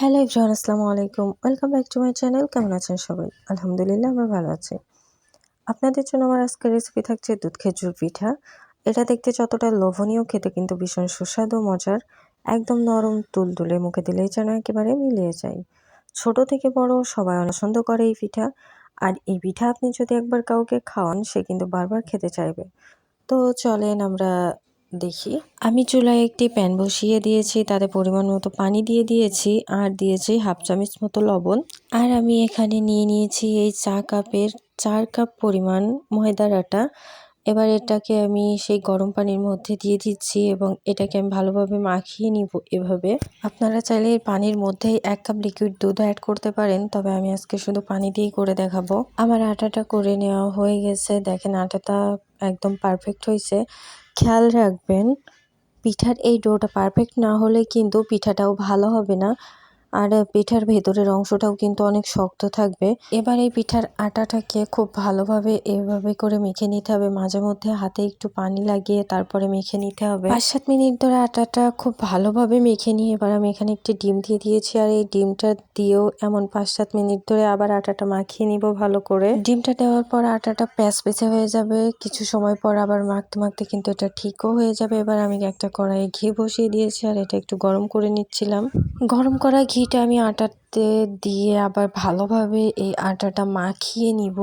Hello everyone, আসসালামু আলাইকুম। Welcome back to my channel. কেমন আছেন সবাই? আলহামদুলিল্লাহ আমরা ভালো আছি। আপনাদের জন্য আমার আজকের রেসিপি থাকছে দুধ খেজুর পিঠা। এটা দেখতে যতটা লোভনীয়, খেতে কিন্তু ভীষণ সুস্বাদু মজার। একদম নরম তুলতুলে, মুখে দিলেই যেন একেবারে মিলিয়ে যায়। ছোট থেকে বড় সবাই পছন্দ করে এই পিঠা। আর এই পিঠা আপনি যদি একবার কাউকে খাওয়ান, সে কিন্তু বারবার খেতে চাইবে। তো চলেন আমরা দেখি। আমি চুলায় একটি প্যান বসিয়ে দিয়েছি, তাতে পরিমাণ মতো পানি দিয়ে দিয়েছি আর দিয়েছি হাফ চামচ মতো লবণ। আর আমি এখানে নিয়ে নিয়েছি এই চা কাপের 4 কাপ পরিমাণ ময়দার আটা। এবার এটাকে আমি সেই গরম পানির মধ্যে দিয়ে দিচ্ছি এবং এটাকে আমি ভালোভাবে মাখিয়ে নিব এভাবে। আপনারা চাইলে এই পানির মধ্যেই 1 কাপ লিকুইড দুধ অ্যাড করতে পারেন, তবে আমি আজকে শুধু পানি দিয়েই করে দেখাবো। আমার আটাটা করে নেওয়া হয়ে গেছে। দেখেন আটাটা একদম পারফেক্ট হয়েছে। খেয়াল রাখবেন, পিঠার এই ডোটা পারফেক্ট না হলে কিন্তু পিঠাটাও ভালো হবে না, আর পিঠার ভেতরের অংশটাও কিন্তু অনেক শক্ত থাকবে। এবার এই পিঠার আটাটাকে খুব ভালোভাবে এভাবে করে মেখে নিতে হবে। মাঝে মধ্যে হাতে একটু পানি লাগিয়ে তারপরে মেখে নিতে হবে। 5-7 মিনিট ধরে আটাটা খুব ভালোভাবে মেখে নিয়ে এবার আমি এখানে একটি ডিম দিয়ে দিয়েছি, আর এই ডিমটা দিয়েও এমন 5-7 মিনিট ধরে আবার আটাটা মাখিয়ে নিব ভালো করে। ডিমটা দেওয়ার পর আটাটা প্যাচপেচে হয়ে যাবে। কিছু সময় পর আবার মাখতে মাখতে কিন্তু এটা ঠিকও হয়ে যাবে। এবার আমি একটা কড়াইয়ে ঘি বসিয়ে দিয়েছি আর এটা একটু গরম করে নিচ্ছিলাম। গরম করা ঘিটা আমি আটাতে দিয়ে আবার ভালোভাবে এই আটাটা মাখিয়ে নিব।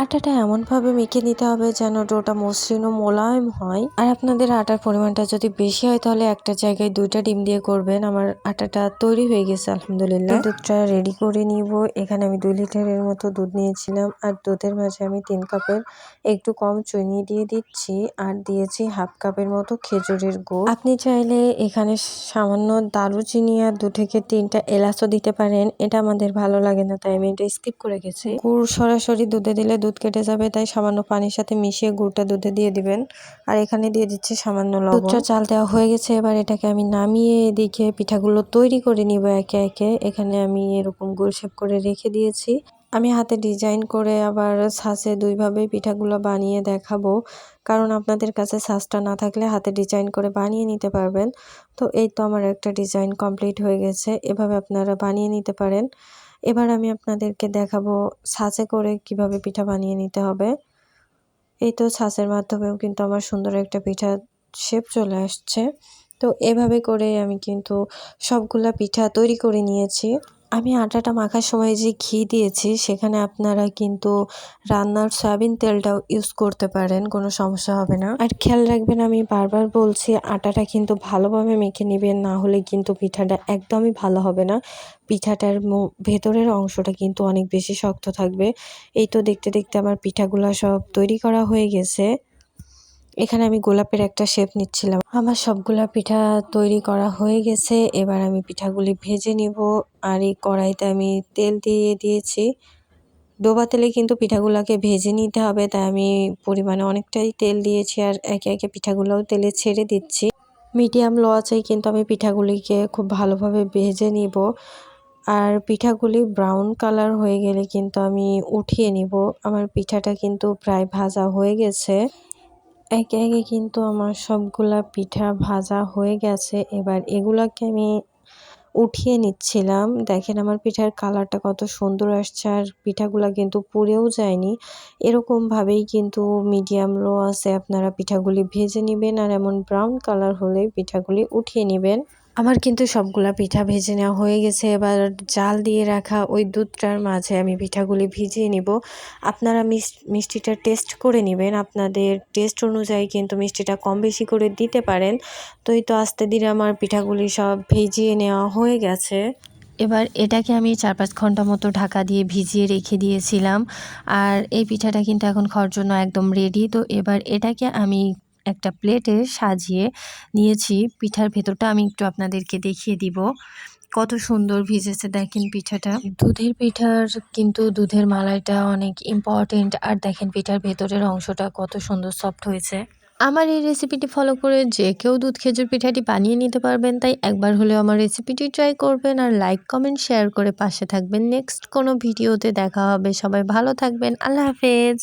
আটাটা এমনভাবে মেখে নিতে হবে যেন ডোটা মসৃণ ও মোলায়েম হয়। আর আপনাদের আটার পরিমাণটা যদি বেশি হয় তাহলে একটা জায়গায় 2টা ডিম দিয়ে করবেন। আমার আটাটা তৈরি হয়ে গেছে আলহামদুলিল্লাহ। দুধটা রেডি করে নিব। এখানে আমি 2 লিটারের মতো দুধ নিয়েছিলাম, আর দুধের মাঝে আমি 3 কাপের একটু কম চিনি দিয়ে দিচ্ছি আর দিয়েছি হাফ কাপের মতো খেজুরের গুড়। আপনি চাইলে এখানে সামান্য দারুচিনি আর 2 থেকে 3টা এলাচও দিতে পারেন। এটা আমাদের ভালো লাগে না, তাই আমি এটা স্কিপ করে গেছি। গুড় সরাসরি দুধে দিলে দুধ কেটে যাবে, তাই সামান্য পানির সাথে মিশিয়ে গুড়টা দুধে দিয়ে দিবেন। আর এখানে দিয়ে দিচ্ছি সামান্য লবণ। দুধটা চাল দেওয়া হয়ে গেছে। এবার এটাকে আমি নামিয়ে এদিকে পিঠাগুলো তৈরি করে নিব একে একে। এখানে আমি এরকম গোল শেপ করে রেখে দিয়েছি। আমি হাতে ডিজাইন করে আবার ছাঁচে 2 ভাবে পিঠাগুলো বানিয়ে দেখাবো, কারণ আপনাদের কাছে ছাঁচটা না থাকলে হাতে ডিজাইন করে বানিয়ে নিতে পারবেন। তো এই তো আমার একটা ডিজাইন কমপ্লিট হয়ে গেছে। এভাবে আপনারা বানিয়ে নিতে পারেন। এবার আমি আপনাদেরকে দেখাবো ছাঁচে করে কিভাবে পিঠা বানিয়ে নিতে হবে। এই তো ছাঁচের মাধ্যমেও কিন্তু আমার সুন্দর একটা পিঠা শেপ চলে আসছে। তো এভাবে করে আমি কিন্তু সবগুলা পিঠা তৈরি করে নিয়েছি। আমি আটাটা মাখার সময় যে ঘি দিয়েছি সেখানে আপনারা কিন্তু রান্নার সয়াবিন তেলটাও ইউজ করতে পারেন, কোনো সমস্যা হবে না। আর খেয়াল রাখবেন, আমি বারবার বলছি আটাটা কিন্তু ভালোভাবে মেখে নেবেন, না হলে কিন্তু পিঠাটা একদমই ভালো হবে না। পিঠাটার ভেতরের অংশটা কিন্তু অনেক বেশি শক্ত থাকবে। এই তো দেখতে দেখতে আমার পিঠাগুলা সব তৈরি করা হয়ে গেছে। এখানে আমি গোলাপের একটা শেপ নিচ্ছিলাম। আমার সবগুলা পিঠা তৈরি করা হয়ে গেছে। এবার আমি পিঠাগুলি ভেজে নিব। আর এই কড়াইতে আমি তেল দিয়ে দিয়েছি। ডোবা তেলে কিন্তু পিঠাগুলোকে ভেজে নিতে হবে, তাই আমি পরিমাণে অনেকটাই তেল দিয়েছি আর একে একে পিঠাগুলোও তেলে ছেড়ে দিচ্ছি। মিডিয়াম লো আঁচেই কিন্তু আমি পিঠাগুলিকে খুব ভালোভাবে ভেজে নিব। আর পিঠাগুলি ব্রাউন কালার হয়ে গেলে কিন্তু আমি উঠিয়ে নিব। আমার পিঠাটা কিন্তু প্রায় ভাজা হয়ে গেছে। একে একে কিন্তু আমার সবগুলা পিঠা ভাজা হয়ে গেছে। এবার এগুলাকে আমি উঠিয়ে নিচ্ছিলাম। দেখেন আমার পিঠার কালারটা কত সুন্দর আসছে, আর পিঠাগুলা কিন্তু পুড়েও যায়নি। এরকমভাবেই কিন্তু মিডিয়াম লো আছে আপনারা পিঠাগুলি ভেজে নেবেন, আর এমন ব্রাউন কালার হলে পিঠাগুলি উঠিয়ে নেবেন। আমার কিন্তু সবগুলা পিঠা ভেজে নেওয়া হয়ে গেছে। এবার জাল দিয়ে রাখা ওই দুধটার মাঝে আমি পিঠাগুলি ভিজিয়ে নিব। আপনারা মিষ্টিটা টেস্ট করে নেবেন। আপনাদের টেস্ট অনুযায়ী কিন্তু মিষ্টিটা কম বেশি করে দিতে পারেন। তো এই তো আস্তে ধীরে আমার পিঠাগুলি সব ভিজিয়ে নেওয়া হয়ে গেছে। এবার এটাকে আমি 4-5 ঘন্টা মতো ঢাকা দিয়ে ভিজিয়ে রেখে দিয়েছিলাম। আর এই পিঠাটা কিন্তু এখন খাওয়ার জন্য একদম রেডি। তো এবার এটাকে আমি একটা প্লেটে সাজিয়ে নিয়েছি। পিঠার ভেতরটা আমি একটু আপনাদেরকে দেখিয়ে দিব। কত সুন্দর ভিজেছে দেখেন পিঠাটা। দুধের পিঠার কিন্তু দুধের মালাইটা অনেক ইম্পর্টেন্ট। আর দেখেন পিঠার ভেতরের অংশটা কত সুন্দর সফট হয়েছে। আমার এই রেসিপিটি ফলো করে যে কেউ দুধ খেজুর পিঠাটি বানিয়ে নিতে পারবেন, তাই একবার হলেও আমার রেসিপিটি ট্রাই করবেন আর লাইক কমেন্ট শেয়ার করে পাশে থাকবেন। নেক্সট কোনো ভিডিওতে দেখা হবে। সবাই ভালো থাকবেন। আল্লাহ হাফেজ।